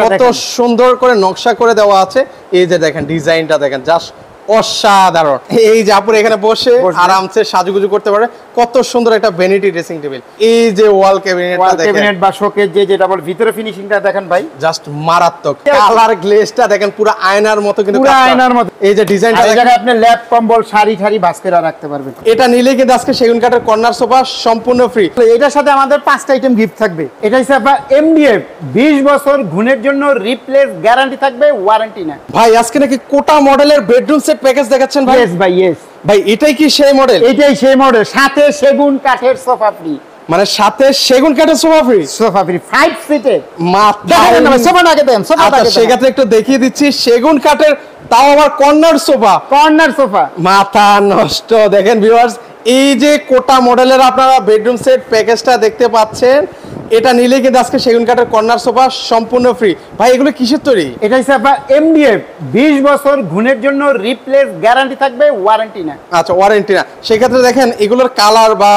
কত সুন্দর করে নকশা করে দেওয়া আছে। এই যে দেখেন ডিজাইনটা দেখেন, জাস্ট অসাধারণ। এই যে আপুর এখানে বসে আরামসে সাজুগুজু করতে পারে। কত সুন্দর একটা ভ্যানিটি ড্রেসিং টেবিল। এই যে ওয়াল ক্যাবিনেটটা দেখেন, ক্যাবিনেট বা শোকেস যেটা বল, ভিতরে ফিনিশিংটা দেখেন ভাই, জাস্ট মারাত্মক। কালার গ্লেজটা দেখেন পুরো আয়নার মতো, কিন্তু পুরো আয়নার মতো। এই যে ডিজাইনটা এই জায়গায় আপনি ল্যাপ কম্বল শাড়ি ঠাড়ি ভাঁজ করে রাখতে পারবেন। এটা নিলে কিন্তু আজকে সেগুন কাঠের কর্নার সোফা সম্পূর্ণ ফ্রি। এটার সাথে আমাদের 5টা আইটেম গিফট থাকবে। এটা হচ্ছে আপনার এমডিএফ 20 বছর গুণের জন্য রিপ্লেস গ্যারান্টি থাকবে, ওয়ারেন্টি না। ভাই আজকে নাকি কোটা মডেলের বেডরুম সেট প্যাকেজ দেখাচ্ছেন ভাই? ইয়েস ভাই, ইয়েস ভাই, এটাই কি সেই মডেল? এটাই সেই মডেল, সাথে সেগুন কাঠের সোফা ফ্রি। মানে সাথে সেগুন কাঠের সোফা ফ্রি? সোফা ফ্রি 5 সিটের। দেখেন না ভাই, সোফাটা আগে দেন, সোফাটা আগে। সেক্ষেত্রে একটু দেখিয়ে দিচ্ছি সেগুন কাঠের, তাও আবার কর্নার সোফা। কর্নার সোফা মাথা নষ্ট। দেখেন ভিউয়ার্স, এই যে কোটা মডেলের আপনারা বেডরুম সেট প্যাকেজটা দেখতে পাচ্ছেন, এটা নিলে কিন্তু আজকে সেগুন কাঠের কর্নার সোফা সম্পূর্ণ ফ্রি। ভাই এগুলো কিসের তৈরি? এটা হচ্ছে আপনার এমডিএফ 20 বছর গুণের জন্য রিপ্লেস গ্যারান্টি থাকবে, ওয়ারেন্টি না। আচ্ছা, ওয়ারেন্টি না। সেক্ষেত্রে দেখেন এগুলোর কালার বা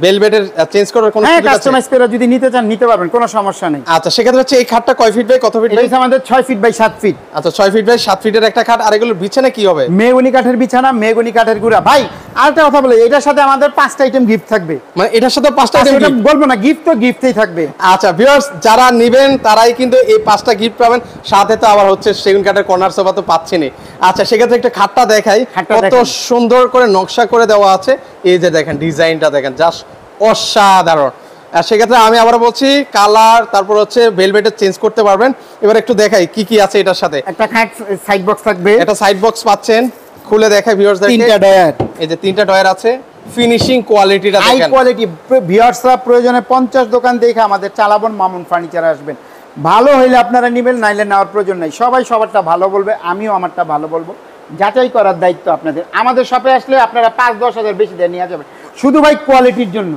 ভেলভেটের চেঞ্জ করার কোনো সুবিধা আছে? কাস্টমাইজ করে যদি নিতে চান নিতে পারবেন, কোনো সমস্যা নেই। আচ্ছা, সেক্ষেত্রে হচ্ছে এই খাটটা কয় ফিট বাই কত ফিট? এটা আমাদের 6 ফিট বাই 7 ফিট। আচ্ছা, 6 ফিট বাই 7 ফিটের একটা খাট। আর এগুলোর বিছানা কি হবে? মেহগনি কাঠের বিছানা, মেহগনি কাঠের গুঁড়া। ভাই আরেকটা কথা বলে, এটার সাথে আমাদের 5টা আইটেম গিফট থাকবে। মানে এটার সাথে 5টা আইটেম বলবো না, গিফট তো গিফটই থাকবে। আচ্ছা ভিউয়ার্স, যারা নেবেন তারাই কিন্তু এই 5টা গিফট পাবেন, সাথে তো আবার হচ্ছে সেগুন কাঠের কর্নার সোফা তো পাচ্ছেনই। আচ্ছা, সেক্ষেত্রে একটা খাটটা দেখাই, কত সুন্দর করে নকশা করে দেওয়া আছে। এই যে দেখেন ডিজাইনটা দেখেন, জাস্ট অসাধারণ। আর সেক্ষেত্রে আমি আবার বলছি, কালার তারপর হচ্ছে ভেলভেটের চেঞ্জ করতে পারবেন। এবার একটু দেখাই কি কি আছে এটার সাথে। একটা খাট সাইড বক্স থাকবে, এটা সাইড বক্স পাচ্ছেন, খুলে দেখাই ভিউয়ার্সদেরকে। 3টা ডয়ার, এই যে 3টা ডয়ার আছে। ফিনিশিং কোয়ালিটিটা দেখেন, হাই কোয়ালিটি। ভিউয়ার্সরা প্রয়োজনে 50 দোকান দেখে আমাদের চালাবন মামুন ফার্নিচারে আসবেন। ভালো হইলে আপনারা নেবেন, নাইলে নেওয়ার প্রয়োজন নাই। সবাই সবারটা ভালো বলবে, আমিও আমারটা ভালো বলবো। যাচাই করার দায়িত্ব আপনাদের। আমাদের শপে আসলে আপনারা 5-10 হাজার বেশি দিয়ে নিয়ে যাবেন, শুধু ভাই কোয়ালিটির জন্য।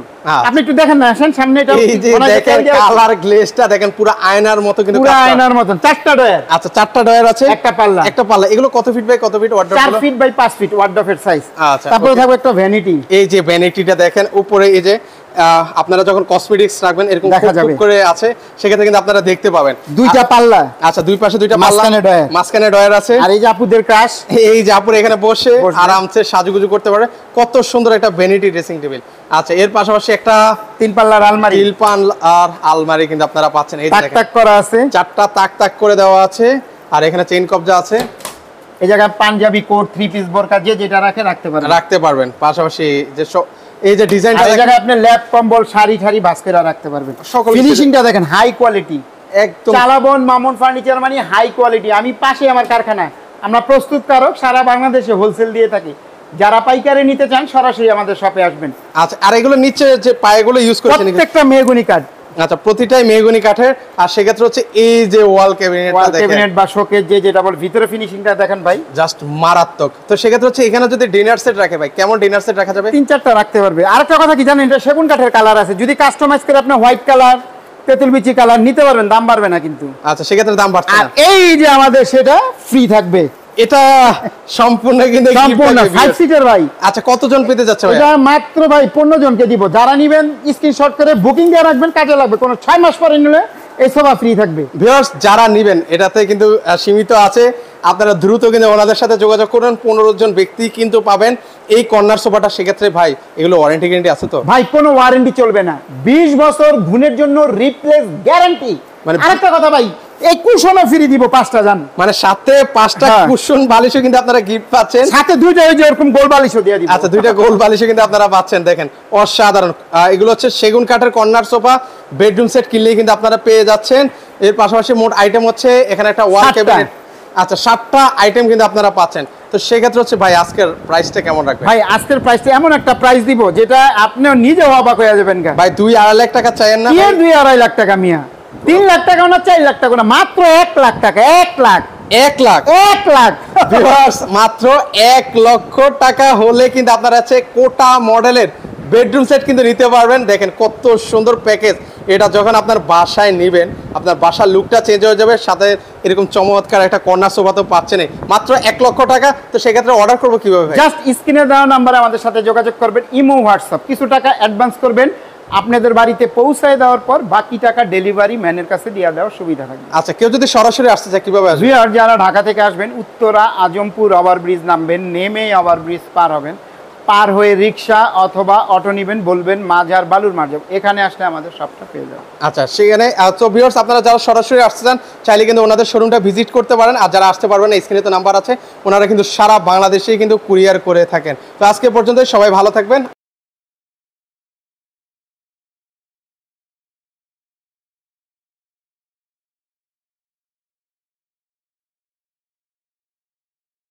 আপনি একটু দেখেন না, আসেন সামনে। এটা এই যে দেখেন কালার গ্লেজটা দেখেন পুরো আয়নার মতো, কিন্তু পুরো আয়নার মতো। 4টা ডয়ার। আচ্ছা, 4টা ডয়ার আছে, একটা পাল্লা। একটা পাল্লা। এগুলো কত ফিট বাই কত feet wardrobe? 4 feet by 5 feet ওয়ার্ডরোবের সাইজ। আচ্ছা, তারপরে থাকবে একটা ভ্যানিটি। এই যে ভ্যানিটিটা দেখেন উপরে, এই যে আপনারা যখন কসমেটিক্স রাখবেন এরকম খুব করে আছে, সেক্ষেত্রে কিন্তু আপনারা দেখতে পাবেন। 2টা পাল্লা। আচ্ছা, দুই পাশে 2টা পাল্লা, মাঝখানে ডয়ার আছে। আর এই যে আপুদের ক্রাশ, এই যে আপুর এখানে বসে আরামসে সাজুগুজু করতে পারে। কত সুন্দর একটা ভ্যানিটি ড্রেসিং টেবিল। আচ্ছা, এর পাশাপাশি একটা 3 পাল্লার আলমারি, আর আলমারি কিন্তু আপনারা পাচ্ছেন। এই দেখেন তাক করা আছে, 4টা তাক করে দেওয়া আছে। আর এখানে চেইন কবজা আছে। এই জায়গায় পাঞ্জাবি কোট, 3 পিস বোরকা যেটা রাখতে পারবেন। পাশাপাশি যে এই যে ডিজাইনটা, এই জায়গায় আপনি ল্যাপ কম্বল শাড়ি ঠাড়ি ভাঁজ করে রাখতে পারবেন। ফিনিশিংটা দেখেন, হাই কোয়ালিটি একদম। চালাবন মামুন ফার্নিচার মানে হাই কোয়ালিটি। আমি পাশে আমার কারখানা, আমরা প্রস্তুতকারক, সারা বাংলাদেশে হোলসেল দিয়ে থাকি। যারা পাইকারি নিতে চান সরাসরি আমাদের শপে আসবেন। আচ্ছা, আর এগুলো নিচে যে পায়েগুলো ইউজ করছেন প্রত্যেকটা মেহগনি কাঠ। আচ্ছা, প্রতিটাই মেহগনি কাঠের। আর সেক্ষেত্রে হচ্ছে এই যে ওয়াল ক্যাবিনেটটা দেখেন, ক্যাবিনেট বা শোকেস যেটা বল, ভিতরে ফিনিশিংটা দেখেন ভাই, জাস্ট মারাত্মক। তো সেক্ষেত্রে হচ্ছে এখানে যদি ডিনার সেট রাখে ভাই, কেমন ডিনার সেট রাখা যাবে? 3-4টা রাখতে পারবে। আরেকটা কথা কি জানেন, এটা সেগুন কাঠের কালার আছে। যদি কাস্টমাইজ করে আপনি হোয়াইট কালার, তেতুল বিচি কালার নিতে পারবেন, দাম বাড়বে না কিন্তু। আচ্ছা, সেক্ষেত্রে দাম বাড়ছে না। আর এই যে আমাদের সেটা ফ্রি থাকবে। এটা সম্পূর্ণ কিন্তু 5 সিটার ভাই। আচ্ছা, কতজন পেতে যাচ্ছে ভাই? এটা মাত্র ভাই 15 জনকে দিব। যারা নেবেন স্ক্রিনশট করে বুকিং দিয়ে রাখবেন, কাজে লাগবে। কোনো 6 মাস পরে নিলে এই সোফা ফ্রি থাকবে। ভিউয়ার্স, যারা নেবেন এটাতে কিন্তু সীমিত আছে, আপনারা দ্রুত কিন্তু ওনাদের সাথে যোগাযোগ করুন। 15 জন ব্যক্তি কিন্তু পাবেন এই কর্নার সোফাটা। সেক্ষেত্রে ভাই এগুলো ওয়ারেন্টি গ্যারান্টি আছে তো? ভাই কোনো ওয়ারেন্টি চলবে না, 20 বছর গুণের জন্য রিপ্লেস গ্যারান্টি। মানে আরেকটা কথা ভাই, এই কুশনও ফ্রি দিব 5টা জান। মানে সাথে 5টা কুশন বালিশও কিন্তু আপনারা গিফট পাচ্ছেন, সাথে 2টা ওই যে এরকম গোল বালিশও দিয়ে দিব। আচ্ছা, 2টা গোল বালিশও কিন্তু আপনারা পাচ্ছেন। দেখেন অসাধারণ। এগুলো হচ্ছে সেগুন কাঠের কর্নার সোফা। বেডরুম সেট কিনলেই কিন্তু আপনারা পেয়ে যাচ্ছেন। এর পাশাপাশি মোট আইটেম হচ্ছে এখানে একটা ওয়াল ক্যাবিনেট। আচ্ছা, 7টা আইটেম কিন্তু আপনারা পাচ্ছেন। তো সেক্ষেত্রে হচ্ছে ভাই আজকের প্রাইসটা কেমন রাখবেন? ভাই আজকের প্রাইসটা এমন একটা প্রাইস দিব যেটা আপনিও নিজেও অবাক হয়ে যাবেন। ভাই 2-2.5 লাখ টাকা চাইেন না? 2-2.5 লাখ টাকা মিয়া, 3 লাখ টাকা না 4 লাখ টাকা না, মাত্র 1 লাখ টাকা। 1 লাখ মাত্র 1 লক্ষ টাকা হলে কিন্তু আপনারা হচ্ছে কোটা মডেলের বেডরুম সেট কিন্তু নিতে পারবেন। দেখেন কত সুন্দর প্যাকেজ, এটা যখন আপনার বাসায় নেবেন আপনার বাসার লুকটা চেঞ্জ হয়ে যাবে, সাথে এরকম চমৎকার একটা কর্নার সোফা তো পাচ্ছেন মাত্র 1 লক্ষ টাকা। তো সেক্ষেত্রে অর্ডার করবো কিভাবে ভাই? জাস্ট স্ক্রিনে দেওয়া নাম্বারে আমাদের সাথে যোগাযোগ করবেন, ইমো হোয়াটসঅ্যাপ, কিছু টাকা অ্যাডভান্স করবেন, আপনাদের বাড়িতে পৌঁছায় দেওয়ার পর বাকি টাকা ডেলিভারি ম্যানের কাছে দিয়ে দেওয়ার সুবিধা থাকবে। আচ্ছা, কেউ যদি সরাসরি আসতে চায় কিভাবে আসবে? ভিউয়ার যারা ঢাকা থেকে আসবেন, উত্তরা আজমপুর ওভারব্রিজ নামবেন, নেমে ওভারব্রিজ পার হবেন, পার হয়ে রিক্সা অথবা অটো নেবেন, বলবেন মাজার বালুর মার্জব, এখানে আসলে আমাদের সবটা পেয়ে যাবেন। আচ্ছা, সেখানে তো ভিউয়ার্স আপনারা যারা সরাসরি আসতে চান চাইলে কিন্তু ওনাদের শোরুমটা ভিজিট করতে পারেন, আর যারা আসতে পারবেন না স্ক্রিনে তো নাম্বার আছে, ওনারা কিন্তু সারা বাংলাদেশেই কিন্তু কুরিয়ার করে থাকেন। তো আজকে পর্যন্ত সবাই ভালো থাকবেন।